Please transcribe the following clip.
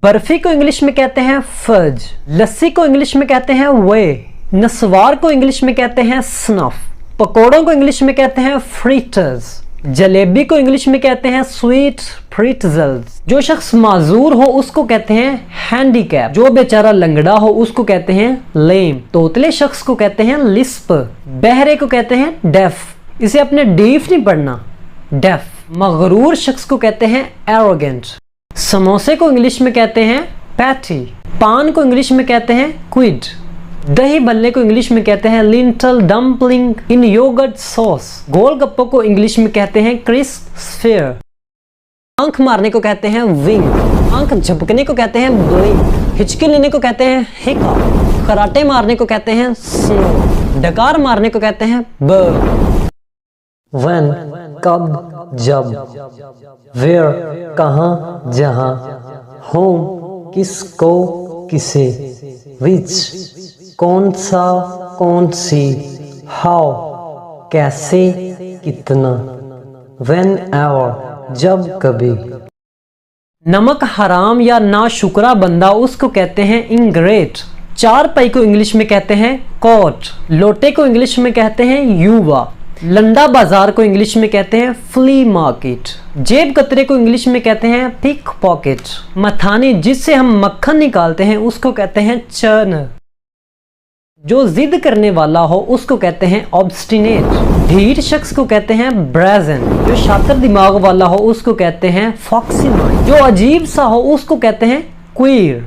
बर्फी को इंग्लिश में कहते हैं फज, लस्सी को इंग्लिश में कहते हैं वे, नस्वार को इंग्लिश में कहते हैं स्नफ, पकौड़ों को इंग्लिश में कहते हैं फ्रीटर्स, जलेबी को इंग्लिश में कहते हैं स्वीट प्रिट्जल्स, जो शख्स माजूर हो उसको कहते हैं हैंडीकैप, जो बेचारा लंगड़ा हो उसको कहते हैं लेम, तोतले शख्स को कहते हैं लिस्प, बहरे को कहते हैं डेफ, इसे अपने डीफ नहीं पढ़ना, डेफ, मगरूर शख्स को कहते हैं एरोगेंट, समोसे को इंग्लिश में कहते हैं पैटी, पान को इंग्लिश में कहते हैं क्विड, दही भल्ले को इंग्लिश में कहते हैं लिंटल डम्पलिंग इन योगर्ट सॉस, गोलगप्पों को इंग्लिश में कहते हैं क्रिस्प स्फीयर, आंख मारने को कहते हैं विंग, आंख झपकने को कहते हैं ब्लिंक, हिचकी लेने को कहते हैं हिका, कराटे मारने को कहते हैं स्नो, डकार मारने को कहते हैं बर्ड। When कब जब, where कहाँ जहाँ, whom किसको किसे, which कौन सा कौन सी, how कैसे कितना, whenever जब कभी। नमक हराम या नाशुक्रा बंदा उसको कहते हैं इंग्रेट, चारपाई को इंग्लिश में कहते हैं कॉट, लोटे को इंग्लिश में कहते हैं युवा, लंडा बाजार को इंग्लिश में कहते हैं फ्ली मार्केट, जेब कतरे को इंग्लिश में कहते हैं पिक पॉकेट, मथानी जिससे हम मक्खन निकालते हैं उसको कहते हैं चर्न, जो जिद करने वाला हो उसको कहते हैं ऑब्स्टिनेट, ढीठ शख्स को कहते हैं ब्रेजन, जो शातिर दिमाग वाला हो उसको कहते हैं फॉक्सी, जो अजीब सा हो उसको कहते हैं क्वीर।